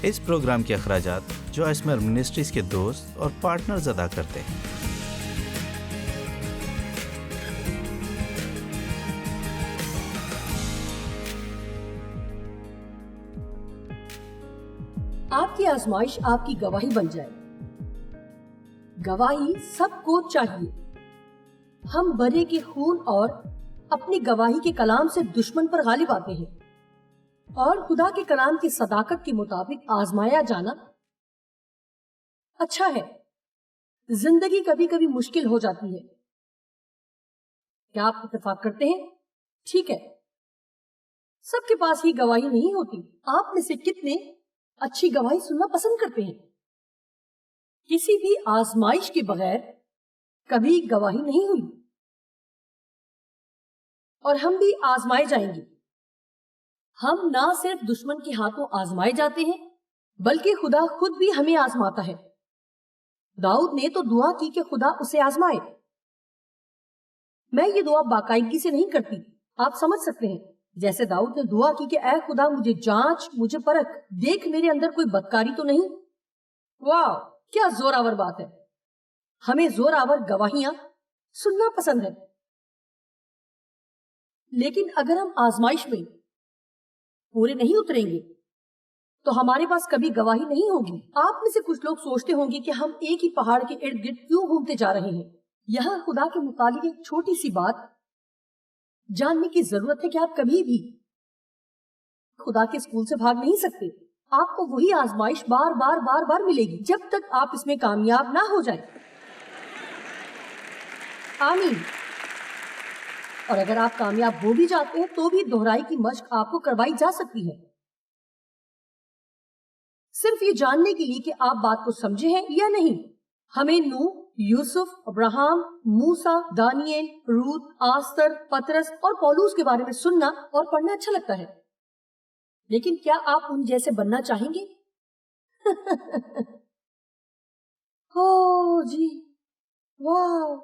اس programme کے اخراجات جو اسمر منسٹریز کے دوست اور پارٹنرز ادا کرتے ہیں۔ آپ کی آزمائش آپ کی گواہی بن جائے۔ گواہی سب کو چاہیے۔ ہم برے کے خون اور اپنی گواہی کے کلام سے دشمن پر غالب آتے ہیں، اور خدا کے کلام کی صداقت کے مطابق آزمایا جانا اچھا ہے۔ زندگی کبھی کبھی مشکل ہو جاتی ہے، کیا آپ اتفاق کرتے ہیں؟ ٹھیک ہے، سب کے پاس ہی گواہی نہیں ہوتی۔ آپ میں سے کتنے اچھی گواہی سننا پسند کرتے ہیں؟ کسی بھی آزمائش کے بغیر کبھی گواہی نہیں ہوئی، اور ہم بھی آزمائے جائیں گے۔ ہم نہ صرف دشمن کے ہاتھوں آزمائے جاتے ہیں بلکہ خدا خود بھی ہمیں آزماتا ہے۔ داؤد نے تو دعا کی کہ خدا اسے آزمائے۔ میں یہ دعا باقاعدگی سے نہیں کرتی، آپ سمجھ سکتے ہیں، جیسے داؤد نے دعا کی کہ اے خدا مجھے جانچ، مجھے پرکھ، دیکھ میرے اندر کوئی بدکاری تو نہیں۔ واہ، کیا زور آور بات ہے۔ ہمیں زور آور گواہیاں سننا پسند ہے، لیکن اگر ہم آزمائش میں پورے نہیں اتریں گے تو ہمارے پاس کبھی گواہی نہیں ہوگی۔ آپ میں سے کچھ لوگ سوچتے ہوں گے کہ ہم ایک ہی پہاڑ کے ارد گرد کیوں گھومتے جا رہے ہیں۔ یہاں خدا کے متعلق ایک چھوٹی سی بات جاننے کی ضرورت ہے کہ آپ کبھی بھی خدا کے اسکول سے بھاگ نہیں سکتے۔ آپ کو وہی آزمائش بار بار بار بار ملے گی جب تک آپ اس میں کامیاب نہ ہو جائیں۔ آمین۔ اور اگر آپ کامیاب ہو بھی جاتے ہیں تو بھی دہرائی کی مشق آپ کو کروائی جا سکتی ہے، صرف یہ جاننے کے لیے کہ آپ بات کو سمجھے ہیں یا نہیں۔ ہمیں نوح، یوسف، ابراہم، موسیٰ، دانیل، روت، آستر، پطرس اور پولوس کے بارے میں سننا اور پڑھنا اچھا لگتا ہے، لیکن کیا آپ ان جیسے بننا چاہیں گے؟ او جی، واو،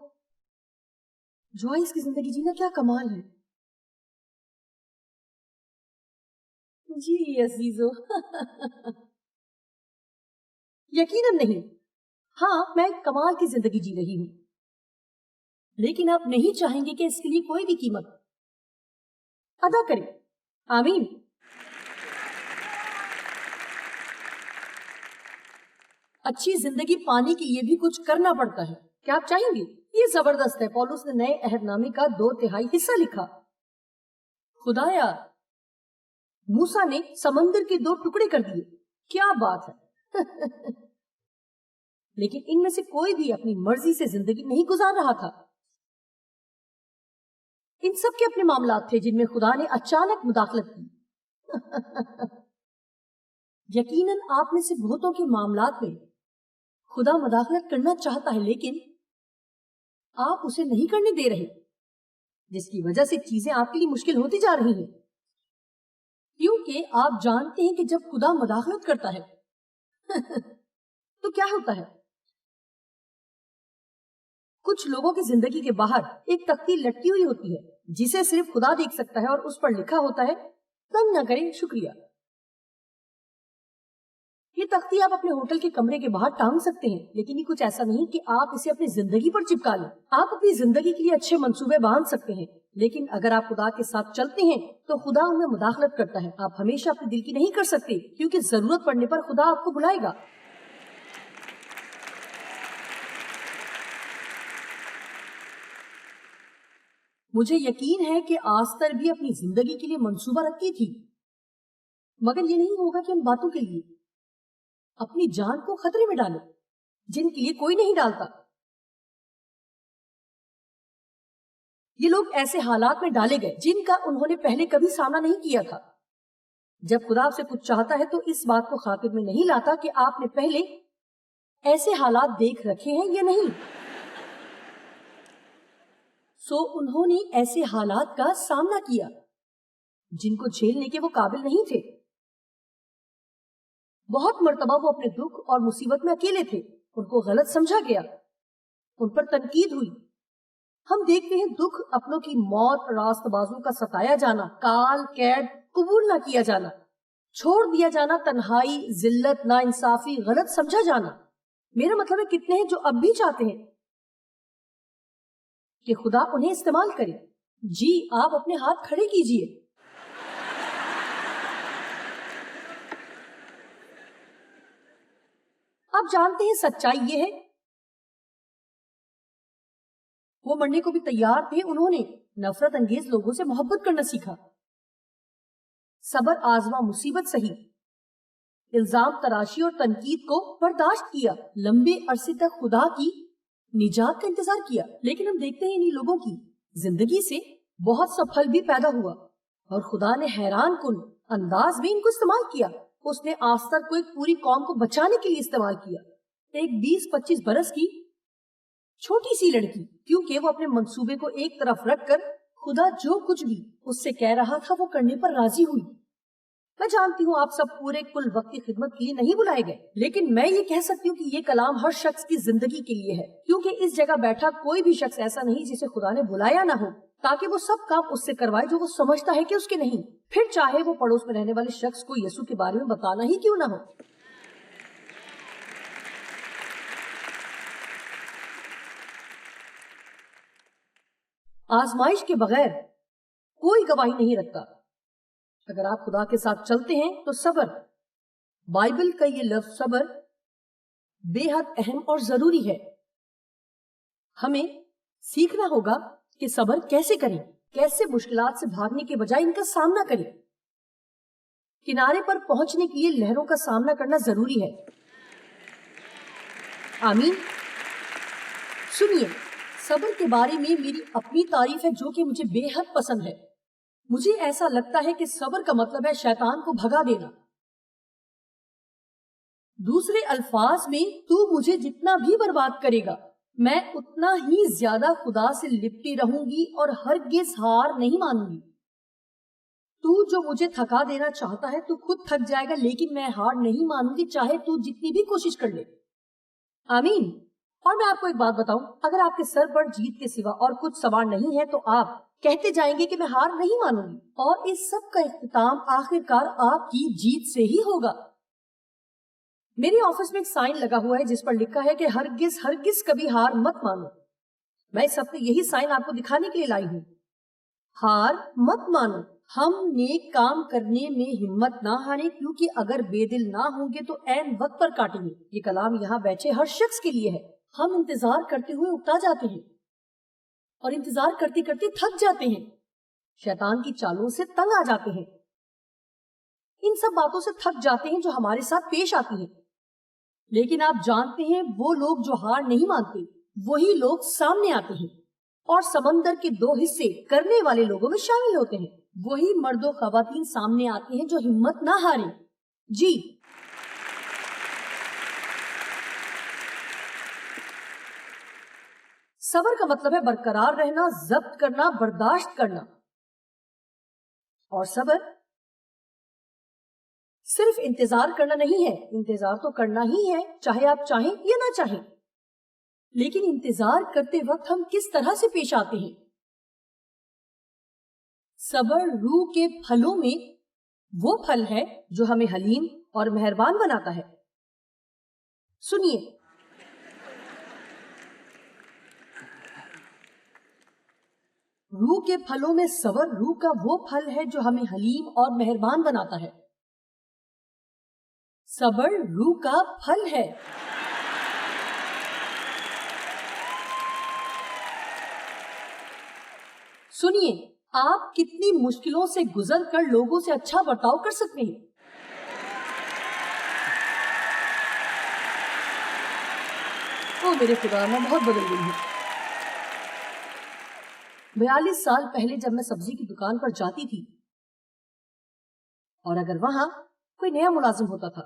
جوائس کی زندگی جینا کیا کمال ہے۔ جی عزیزو، یقیناً نہیں۔ ہاں، میں ایک کمال کی زندگی جی رہی ہوں، لیکن آپ نہیں چاہیں گے کہ اس کے لیے کوئی بھی قیمت ادا کریں۔ آمین۔ اچھی زندگی پانے کے لیے بھی کچھ کرنا پڑتا ہے، کیا آپ چاہیں گے؟ یہ زبردست ہے۔ پولس نے نئے عہد نامے کا 2/3 حصہ لکھا۔ خدایا، موسیٰ نے سمندر کے 2 ٹکڑے کر دیے، کیا بات ہے۔ لیکن ان میں سے کوئی بھی اپنی مرضی سے زندگی نہیں گزار رہا تھا۔ ان سب کے اپنے معاملات تھے جن میں خدا نے اچانک مداخلت کی۔ یقیناً آپ میں سے بہتوں کے معاملات میں خدا مداخلت کرنا چاہتا ہے، لیکن آپ اسے نہیں کرنے دے رہے، جس کی وجہ سے چیزیں آپ کے لیے مشکل ہوتی جا رہی ہیں، کیونکہ آپ جانتے ہیں کہ جب خدا مداخلت کرتا ہے تو کیا ہوتا ہے۔ کچھ لوگوں کی زندگی کے باہر ایک تختی لٹکی ہوئی ہوتی ہے جسے صرف خدا دیکھ سکتا ہے، اور اس پر لکھا ہوتا ہے تنگ نہ کریں، شکریہ۔ یہ تختی آپ اپنے ہوٹل کے کمرے کے باہر ٹانگ سکتے ہیں، لیکن یہ کچھ ایسا نہیں کہ آپ اسے اپنی زندگی پر چپکا لیں۔ آپ اپنی زندگی کے لیے اچھے منصوبے باندھ سکتے ہیں، لیکن اگر آپ خدا کے ساتھ چلتے ہیں تو خدا ان میں مداخلت کرتا ہے۔ آپ ہمیشہ اپنے دل کی نہیں کر سکتے، کیونکہ ضرورت پڑنے پر خدا آپ کو بلائے گا۔ مجھے یقین ہے کہ آستر بھی اپنی زندگی کے لیے منصوبہ رکھتی تھی، مگر یہ نہیں ہوگا کہ ان باتوں کے لیے اپنی جان کو خطرے میں ڈالے جن کے لیے کوئی نہیں ڈالتا۔ یہ لوگ ایسے حالات میں ڈالے گئے جن کا انہوں نے پہلے کبھی سامنا نہیں کیا تھا۔ جب خدا آپ سے کچھ چاہتا ہے تو اس بات کو خاطر میں نہیں لاتا کہ آپ نے پہلے ایسے حالات دیکھ رکھے ہیں یا نہیں۔ سو انہوں نے ایسے حالات کا سامنا کیا جن کو جھیلنے کے وہ قابل نہیں تھے۔ بہت مرتبہ وہ اپنے دکھ اور مصیبت میں اکیلے تھے، ان کو غلط سمجھا گیا، ان پر تنقید ہوئی۔ ہم دیکھتے ہیں دکھ اپنوں کی موت، راست بازوں کا ستایا جانا، کال، قید، قبول نہ کیا جانا، چھوڑ دیا جانا، تنہائی، ذلت، ناانصافی، غلط سمجھا جانا. میرا مطلب ہے کتنے ہیں جو اب بھی چاہتے ہیں کہ خدا انہیں استعمال کرے. جی آپ اپنے ہاتھ کھڑے کیجئے. آپ جانتے ہیں سچائی یہ ہے، وہ مرنے کو بھی تیار تھے. انہوں نے نفرت انگیز لوگوں سے محبت کرنا سیکھا، صبر آزما، مصیبت سہی، الزام تراشی اور تنقید کو برداشت کیا، لمبے عرصے تک خدا کی نجات کا انتظار کیا. لیکن ہم دیکھتے ہیں انہی لوگوں کی زندگی سے بہت سا پھل بھی پیدا ہوا اور خدا نے حیران کن انداز میں ان کو استعمال کیا. اس نے آستر کو ایک پوری قوم کو بچانے کے لیے استعمال کیا. ایک 20-25 برس کی چھوٹی سی لڑکی، کیونکہ وہ اپنے منصوبے کو ایک طرف رکھ کر خدا جو کچھ بھی اس سے کہہ رہا تھا وہ کرنے پر راضی ہوئی. میں جانتی ہوں آپ سب پورے کل وقتی خدمت کے لیے نہیں بلائے گئے، لیکن میں یہ کہہ سکتی ہوں کہ یہ کلام ہر شخص کی زندگی کے لیے ہے، کیونکہ اس جگہ بیٹھا کوئی بھی شخص ایسا نہیں جسے خدا نے بلایا نہ ہو، تاکہ وہ سب کام اس سے کروائے جو وہ سمجھتا ہے کہ اس کے نہیں، پھر چاہے وہ پڑوس میں رہنے والے شخص کو یسوع کے بارے میں بتانا ہی کیوں نہ ہو. آزمائش کے بغیر کوئی گواہی نہیں رکھتا. اگر آپ خدا کے ساتھ چلتے ہیں تو صبر، بائبل کا یہ لفظ صبر بے حد اہم اور ضروری ہے. ہمیں سیکھنا ہوگا کہ صبر کیسے کریں، کیسے مشکلات سے بھاگنے کے بجائے ان کا سامنا کریں. کنارے پر پہنچنے کے لیے لہروں کا سامنا کرنا ضروری ہے. آمین. سنیے، صبر کے بارے میں میری اپنی تعریف ہے جو کہ مجھے بے حد پسند ہے. مجھے ایسا لگتا ہے کہ صبر کا مطلب ہے شیطان کو بھگا دینا. دوسرے الفاظ میں، تو مجھے جتنا بھی برباد کرے گا میں اتنا ہی زیادہ خدا سے لپٹی رہوں گی اور ہرگز ہار نہیں مانوں گی. تو جو مجھے تھکا دینا چاہتا ہے تو خود تھک جائے گا، لیکن میں ہار نہیں مانوں گی چاہے تو جتنی بھی کوشش کر لے. آمین. اور میں آپ کو ایک بات بتاؤں، اگر آپ کے سر پر جیت کے سوا اور کچھ سوار نہیں ہے تو آپ کہتے جائیں گے کہ میں ہار نہیں مانوں گی، اور اس سب کا اختتام آخر کار آپ کی جیت سے ہی ہوگا. میرے آفس میں ایک سائن لگا ہوا ہے جس پر لکھا ہے کہ ہرگز ہرگز کبھی ہار مت مانو. میں اس ہفتے یہی سائن آپ کو دکھانے کے لیے لائی ہوں. ہار مت مانو. ہم نیک کام کرنے میں ہمت نہ ہاریں، کیونکہ اگر بے دل نہ ہوں گے تو عین وقت پر کاٹیں گے. یہ کلام یہاں بیٹھے ہر شخص کے لیے ہے. ہم انتظار کرتے ہوئے اکتا جاتے ہیں اور انتظار کرتے کرتے تھک جاتے ہیں، شیطان کی چالوں سے تنگ آ جاتے ہیں، ان سب باتوں سے تھک جاتے ہیں جو ہمارے ساتھ پیش آتی ہیں. لیکن آپ جانتے ہیں وہ لوگ جو ہار نہیں مانتے وہی لوگ سامنے آتے ہیں اور سمندر کے 2 حصے کرنے والے لوگوں میں شامل ہوتے ہیں. وہی مرد و خواتین سامنے آتے ہیں جو ہمت نہ ہاریں. جی، صبر کا مطلب ہے برقرار رہنا، ضبط کرنا، برداشت کرنا. اور صبر صرف انتظار کرنا نہیں ہے. انتظار تو کرنا ہی ہے چاہے آپ چاہیں یا نہ چاہیں. لیکن انتظار کرتے وقت ہم کس طرح سے پیش آتے ہیں؟ صبر روح کے پھلوں میں وہ پھل ہے جو ہمیں حلیم اور مہربان بناتا ہے. سنیے، روح کے پھلوں میں صبر روح کا وہ پھل ہے جو ہمیں حلیم اور مہربان بناتا ہے. صبر روح کا پھل ہے. سنیے، آپ کتنی مشکلوں سے گزر کر لوگوں سے اچھا برتاؤ کر سکتے ہیں. او میرے خدا، میں بہت بدل گئی ہوں. 42 سال پہلے جب میں سبزی کی دکان پر جاتی تھی اور اگر وہاں کوئی نیا ملازم ہوتا تھا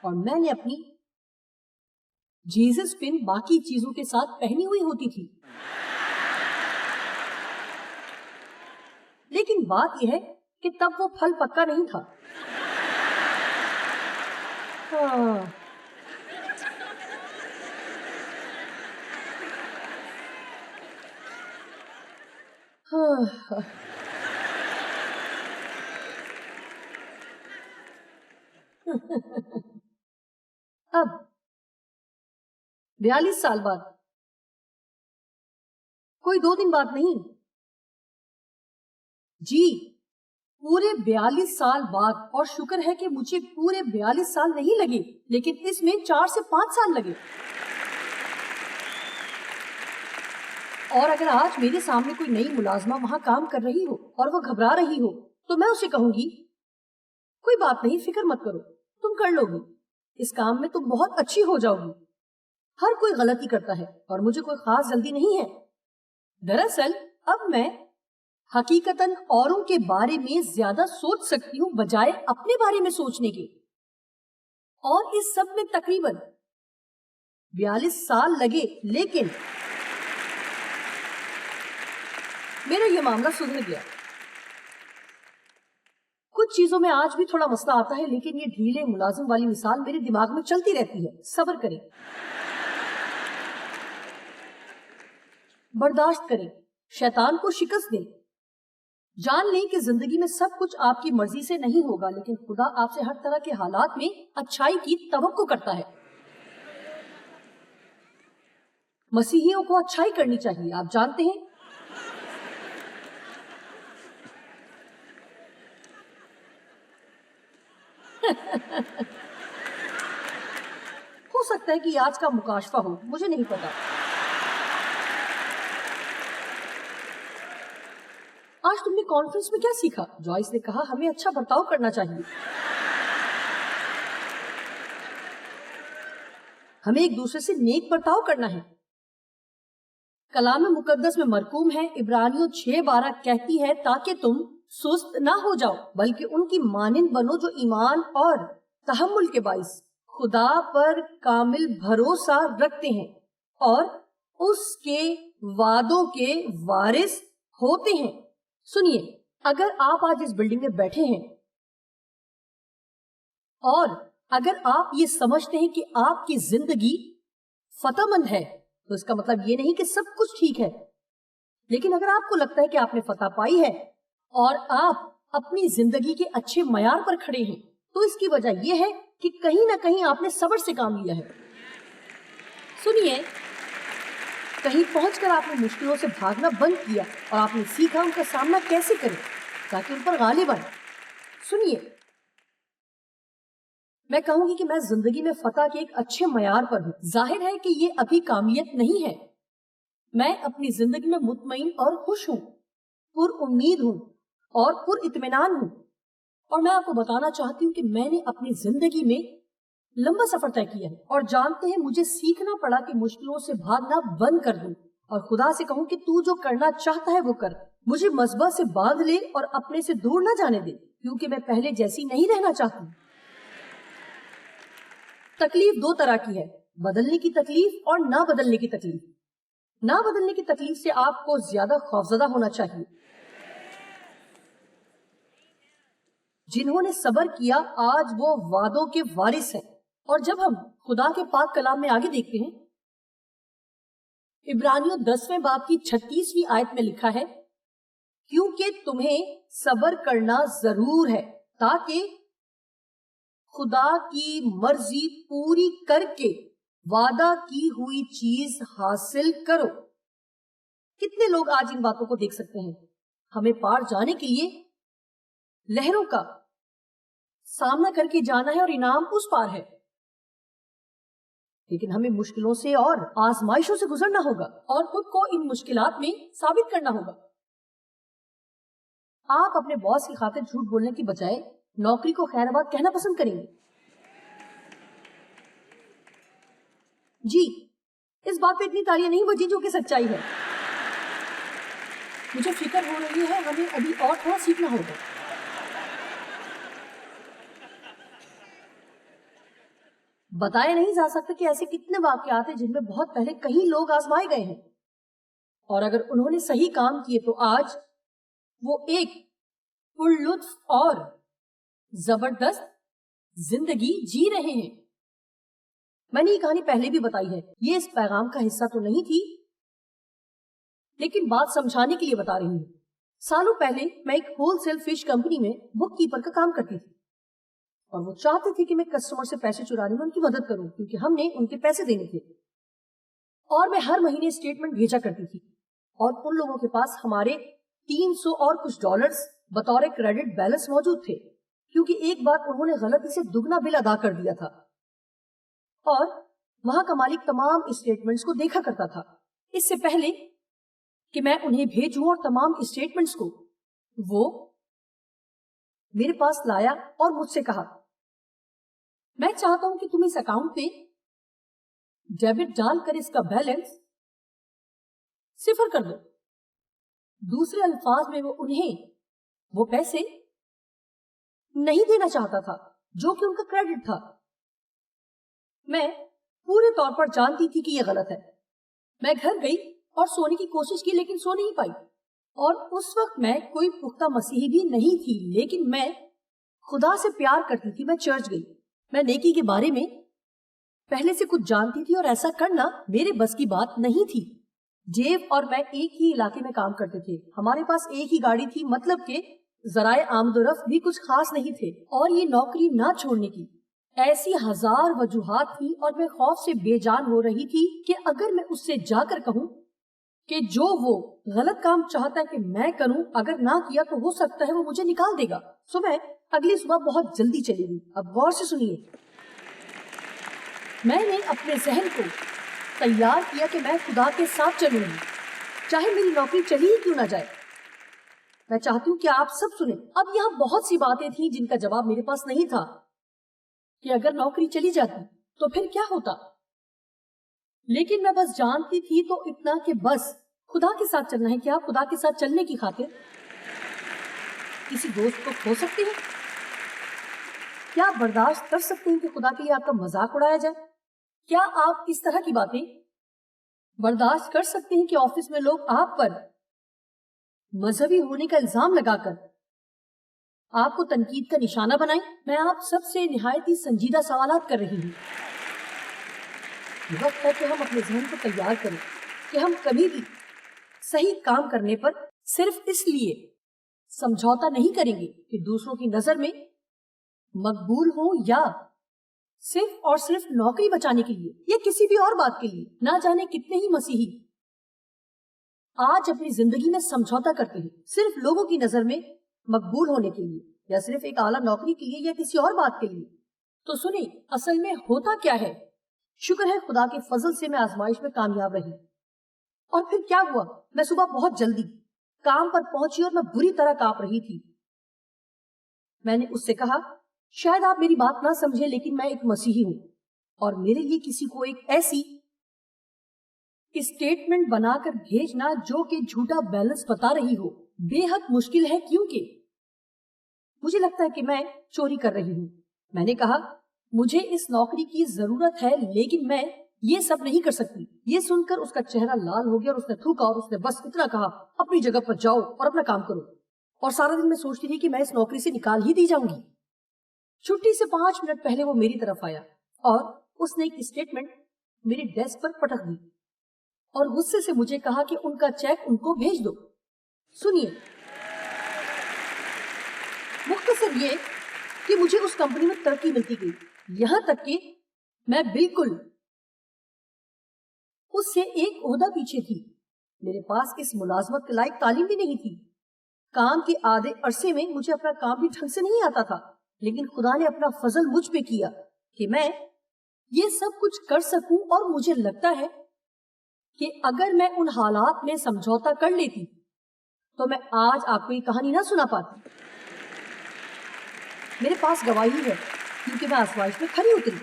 اور میں نے اپنی جیزس پن باقی چیزوں کے ساتھ پہنی ہوئی ہوتی تھی، لیکن بات یہ ہے کہ تب وہ پھل پکا نہیں تھا. اب 42 سال بعد، کوئی 2 دن بعد نہیں جی، پورے 42 سال بعد. اور شکر ہے کہ مجھے پورے 42 سال نہیں لگے، لیکن اس میں 4 سے 5 سال لگے. اور اگر آج میرے سامنے کوئی نئی ملازمہ وہاں کام کر رہی ہو اور وہ گھبرا رہی ہو تو میں اسے کہوں گی کوئی بات نہیں، فکر مت کرو، تم کر لو گی، اس کام میں تم بہت اچھی ہو جاؤ گی. ہر کوئی غلطی کرتا ہے اور مجھے کوئی خاص جلدی نہیں ہے. دراصل اب میں حقیقتاً اوروں کے بارے میں زیادہ سوچ سکتی ہوں بجائے اپنے بارے میں سوچنے کے. اور اس سب میں تقریباً 42 سال لگے، لیکن میرا یہ معاملہ سدھر گیا. کچھ چیزوں میں آج بھی تھوڑا مسئلہ آتا ہے، لیکن یہ ڈھیلے ملازم والی مثال میرے دماغ میں چلتی رہتی ہے. صبر کریں، برداشت کریں، شیطان کو شکست دیں. جان لیں کہ زندگی میں سب کچھ آپ کی مرضی سے نہیں ہوگا، لیکن خدا آپ سے ہر طرح کے حالات میں اچھائی کی توقع کرتا ہے. مسیحیوں کو اچھائی کرنی چاہیے، آپ جانتے ہیں. ہو سکتا ہے کہ یہ آج کا مکاشفہ ہو، مجھے نہیں پتا. آج تم نے کانفرنس میں کیا سیکھا؟ جوائس نے کہا ہمیں اچھا برتاؤ کرنا چاہیے. ہمیں ایک دوسرے سے نیک برتاؤ کرنا ہے. کلام مقدس میں مرقوم ہے، عبرانیوں 6:12 کہتی ہے تاکہ تم سست نہ ہو جاؤ بلکہ ان کی مانند بنو جو ایمان اور تحمل کے باعث خدا پر کامل بھروسہ رکھتے ہیں اور اس کے وعدوں کے وارث ہوتے ہیں. سنیے، اگر آپ آج اس بلڈنگ میں بیٹھے ہیں اور اگر آپ یہ سمجھتے ہیں کہ آپ کی زندگی فتح مند ہے تو اس کا مطلب یہ نہیں کہ سب کچھ ٹھیک ہے. لیکن اگر آپ کو لگتا ہے کہ آپ نے فتح پائی ہے اور آپ اپنی زندگی کے اچھے معیار پر کھڑے ہیں تو اس کی وجہ یہ ہے کہ کہیں نہ کہیں آپ نے صبر سے کام لیا ہے. سنیے، کہیں پہنچ کر آپ نے مشکلوں سے بھاگنا بند کیا اور آپ نے سیکھا ان کا سامنا کیسے کریں تاکہ ان پر غالب آئیں. سنیے، میں کہوں گی کہ میں زندگی میں فتح کے ایک اچھے معیار پر ہوں. ظاہر ہے کہ یہ ابھی کامیت نہیں ہے. میں اپنی زندگی میں مطمئن اور خوش ہوں، پر امید ہوں اور پر اطمینان ہوں. اور میں آپ کو بتانا چاہتی ہوں کہ میں نے اپنی زندگی میں لمبا سفر طے کیا ہے اور جانتے ہیں مجھے سیکھنا پڑا کہ مشکلوں سے بھاگنا بند کر دوں اور خدا سے کہوں کہ تو جو کرنا چاہتا ہے وہ کر. مجھے مذبح سے باندھ لے اور اپنے سے دور نہ جانے دے، کیونکہ میں پہلے جیسی نہیں رہنا چاہتی. تکلیف 2 طرح کی ہے، بدلنے کی تکلیف اور نہ بدلنے کی تکلیف. نہ بدلنے کی تکلیف سے آپ کو زیادہ خوفزدہ ہونا چاہیے. جنہوں نے صبر کیا آج وہ وعدوں کے وارث ہیں. اور جب ہم خدا کے پاک کلام میں آگے دیکھتے ہیں، عبرانیوں 10ویں باب کی 36ویں آیت میں لکھا ہے کیونکہ تمہیں صبر کرنا ضرور ہے تاکہ خدا کی مرضی پوری کر کے وعدہ کی ہوئی چیز حاصل کرو. کتنے لوگ آج ان باتوں کو دیکھ سکتے ہیں؟ ہمیں پار جانے کے لیے لہروں کا سامنا کر کے جانا ہے اور انعام اس پار ہے، لیکن ہمیں مشکلوں سے اور آزمائشوں سے گزرنا ہوگا اور خود کو ان مشکلات میں ثابت کرنا ہوگا. آپ اپنے باس کی خاطر جھوٹ بولنے کی بجائے نوکری کو خیر آباد کہنا پسند کریں گے. جی، اس بات پہ اتنی تالیاں نہیں بجی جو کہ سچائی ہے. مجھے فکر ہو رہی ہے ہمیں ابھی اور تھوڑا سیکھنا ہوگا. بتایا نہیں جا سکتا کہ ایسے کتنے واقعات ہیں جن میں بہت پہلے کہیں لوگ آزمائے گئے ہیں اور اگر انہوں نے صحیح کام کیے تو آج وہ ایک پر لطف اور زبردست زندگی جی رہے ہیں. میں نے یہ کہانی پہلے بھی بتائی ہے، یہ اس پیغام کا حصہ تو نہیں تھی لیکن بات سمجھانے کے لیے بتا رہی ہوں. سالوں پہلے میں ایک ہول سیل فش کمپنی میں بک کیپر کا کام کرتی تھی. اور وہ چاہتے تھے کہ میں کسٹمر سے پیسے چرانے میں ان کی مدد کروں کیونکہ ہم نے ان کے پیسے دینے تھے. اور میں ہر مہینے اسٹیٹمنٹ بھیجا کرتی تھی اور ان لوگوں کے پاس ہمارے 300 اور کچھ ڈالرز بطور کریڈٹ بیلنس موجود تھے کیونکہ ایک بار انہوں نے غلطی سے دگنا بل ادا کر دیا تھا اور وہاں کا مالک تمام اسٹیٹمنٹس کو دیکھا کرتا تھا. اس سے پہلے کہ میں انہیں بھیجوں اور تمام اسٹیٹمنٹس کو وہ میرے پاس لایا اور مجھ سے کہا میں چاہتا ہوں کہ تم اس اکاؤنٹ پہ ڈیبٹ ڈال کر اس کا بیلنس 0 کر دو. دوسرے الفاظ میں وہ انہیں وہ پیسے نہیں دینا چاہتا تھا جو کہ ان کا کریڈٹ تھا. میں پورے طور پر جانتی تھی کہ یہ غلط ہے. میں گھر گئی اور سونے کی کوشش کی لیکن سو نہیں پائی. اور اس وقت میں کوئی پختہ مسیحی بھی نہیں تھی لیکن میں خدا سے پیار کرتی تھی. میں چرچ گئی. میں نیکی کے بارے میں پہلے سے کچھ جانتی تھی اور ایسا کرنا میرے بس کی بات نہیں تھی. جیو اور میں ایک ہی علاقے میں کام کرتے تھے. ہمارے پاس ایک ہی گاڑی تھی مطلب کہ ذرائع آمد و رفت بھی کچھ خاص نہیں تھے اور یہ نوکری نہ چھوڑنے کی ایسی 1000 وجوہات تھی اور میں خوف سے بے جان ہو رہی تھی کہ اگر میں اس سے جا کر کہوں کہ جو وہ غلط کام چاہتا ہے کہ میں کروں اگر نہ کیا تو ہو سکتا ہے وہ مجھے نکال دے گا. سو میں اگلی صبح بہت جلدی چلی گئی. اب غور سے سنیے. میں نے اپنے ذہن کو تیار کیا کہ میں خدا کے ساتھ چلوں گی چاہے میری نوکری چلی ہی کیوں نہ جائے. میں چاہتی ہوں کہ آپ سب سنیں. اب یہاں بہت سی باتیں تھیں جن کا جواب میرے پاس نہیں تھا کہ اگر نوکری چلی جاتی تو پھر کیا ہوتا. لیکن میں بس جانتی تھی تو اتنا کہ بس خدا کے ساتھ چلنا ہے. کیا خدا کے ساتھ چلنے کی خاطر کسی دوست کو کھو سکتے ہیں؟ کیا آپ برداشت کر سکتے ہیں کہ خدا کے لیے آپ کا مذاق اڑایا جائے؟ کیا آپ اس طرح کی باتیں برداشت کر سکتے ہیں کہ آفس میں لوگ آپ پر مذہبی ہونے کا الزام لگا کر آپ کو تنقید کا نشانہ بنائیں؟ میں آپ سب سے نہایت ہی سنجیدہ سوالات کر رہی ہوں. وقت ہے کہ ہم اپنے ذہن کو تیار کریں کہ ہم کبھی بھی صحیح کام کرنے پر صرف اس لیے سمجھوتا نہیں کریں گے کہ دوسروں کی نظر میں مقبول ہوں یا صرف اور صرف نوکری بچانے کے لیے یا کسی بھی اور بات کے لیے. نہ جانے کتنے ہی مسیحی آج اپنی زندگی میں سمجھوتا کرتے ہیں صرف لوگوں کی نظر میں مقبول ہونے کے لیے یا صرف ایک اعلیٰ نوکری کے لیے یا کسی اور بات کے لیے. تو سنیں اصل میں ہوتا کیا ہے. شکر ہے خدا کے فضل سے میں آزمائش میں کامیاب رہی. اور پھر کیا ہوا؟ میں صبح بہت جلدی کام پر پہنچی اور میں بری طرح کانپ رہی تھی. میں نے اس سے کہا شاید آپ میری بات نہ سمجھے لیکن میں ایک مسیحی ہوں اور میرے لیے کسی کو ایک ایسی اسٹیٹمنٹ بنا کر بھیجنا جو کہ جھوٹا بیلنس بتا رہی ہو بے حد مشکل ہے کیونکہ مجھے لگتا ہے کہ میں چوری کر رہی ہوں. میں نے کہا مجھے اس نوکری کی ضرورت ہے لیکن میں یہ سب نہیں کر سکتی. یہ سن کر اس کا چہرہ لال ہو گیا اور اس نے تھوکا اور اس نے بس اتنا کہا اپنی جگہ پر جاؤ اور اپنا کام کرو. اور سارا دن میں سوچتی تھی کہ میں اس نوکری سے نکال ہی دی جاؤں گی. چھٹی سے 5 منٹ پہلے وہ میری طرف آیا اور اس نے ایک اسٹیٹمنٹ میری ڈیسک پر پٹک دی اور غصے سے مجھے کہا کہ ان کا چیک ان کو بھیج دو. سنیے مختصر یہ کہ مجھے اس کمپنی میں ترقی ملتی گئی یہاں تک کہ میں بالکل اس سے ایک عہدہ پیچھے تھی. میرے پاس اس ملازمت کے لائق تعلیم بھی نہیں تھی. کام کے آدھے عرصے میں مجھے اپنا کام بھی ڈھنگ سے نہیں آتا تھا لیکن خدا نے اپنا فضل مجھ پہ کیا کہ میں یہ سب کچھ کر سکوں. اور مجھے لگتا ہے کہ اگر میں ان حالات میں سمجھوتا کر لیتی تو میں آج آپ کو یہ کہانی نہ سنا پاتی. میرے پاس گواہی ہے کیونکہ میں آزمائش میں کھری اتری.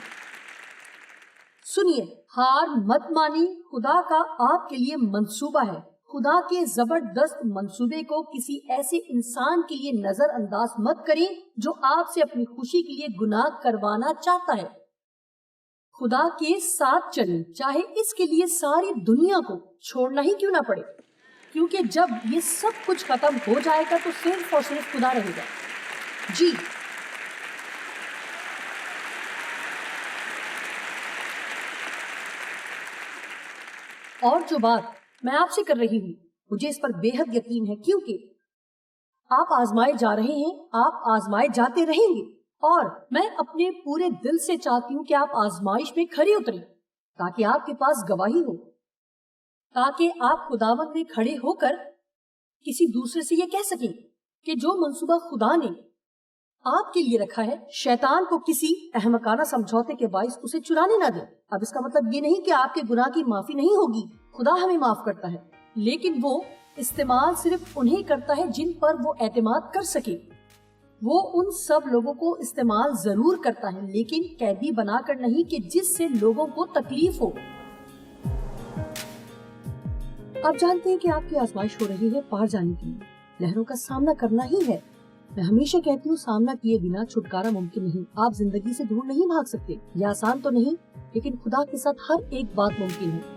سنیے ہار مت مانی. خدا کا آپ کے لیے منصوبہ ہے. خدا کے زبردست منصوبے کو کسی ایسے انسان کے لیے نظر انداز مت کریں جو آپ سے اپنی خوشی کے لیے گناہ کروانا چاہتا ہے. خدا کے ساتھ چلیں چاہے اس کے لیے ساری دنیا کو چھوڑنا ہی کیوں نہ پڑے کیونکہ جب یہ سب کچھ ختم ہو جائے گا تو صرف اور صرف خدا رہے گا. جی اور جو بات میں آپ سے کر رہی ہوں مجھے اس پر بے حد یقین ہے کیونکہ آپ آزمائے جا رہے ہیں. آپ آزمائے جاتے رہیں گے اور میں اپنے پورے دل سے چاہتی ہوں کہ آپ آزمائش میں کھڑے اتریں تاکہ آپ کے پاس گواہی ہو، تاکہ آپ خداوند میں کھڑے ہو کر کسی دوسرے سے یہ کہہ سکیں کہ جو منصوبہ خدا نے آپ کے لیے رکھا ہے شیطان کو کسی احمقانہ سمجھوتے کے باعث اسے چرانے نہ دیں۔ اب اس کا مطلب یہ نہیں کہ آپ کے گناہ کی معافی نہیں ہوگی، خدا ہمیں معاف کرتا ہے، لیکن وہ استعمال صرف انہیں کرتا ہے جن پر وہ اعتماد کر سکے۔ وہ ان سب لوگوں کو استعمال ضرور کرتا ہے لیکن قیدی بنا کر نہیں کہ جس سے لوگوں کو تکلیف ہو۔ آپ جانتے ہیں کہ آپ کی آزمائش ہو رہی ہے پار جانے کے لیے، لہروں کا سامنا کرنا ہی ہے۔ میں ہمیشہ کہتی ہوں سامنا کیے بنا چھٹکارا ممکن نہیں۔ آپ زندگی سے دور نہیں بھاگ سکتے، یہ آسان تو نہیں، لیکن خدا کے ساتھ ہر ایک بات ممکن ہے۔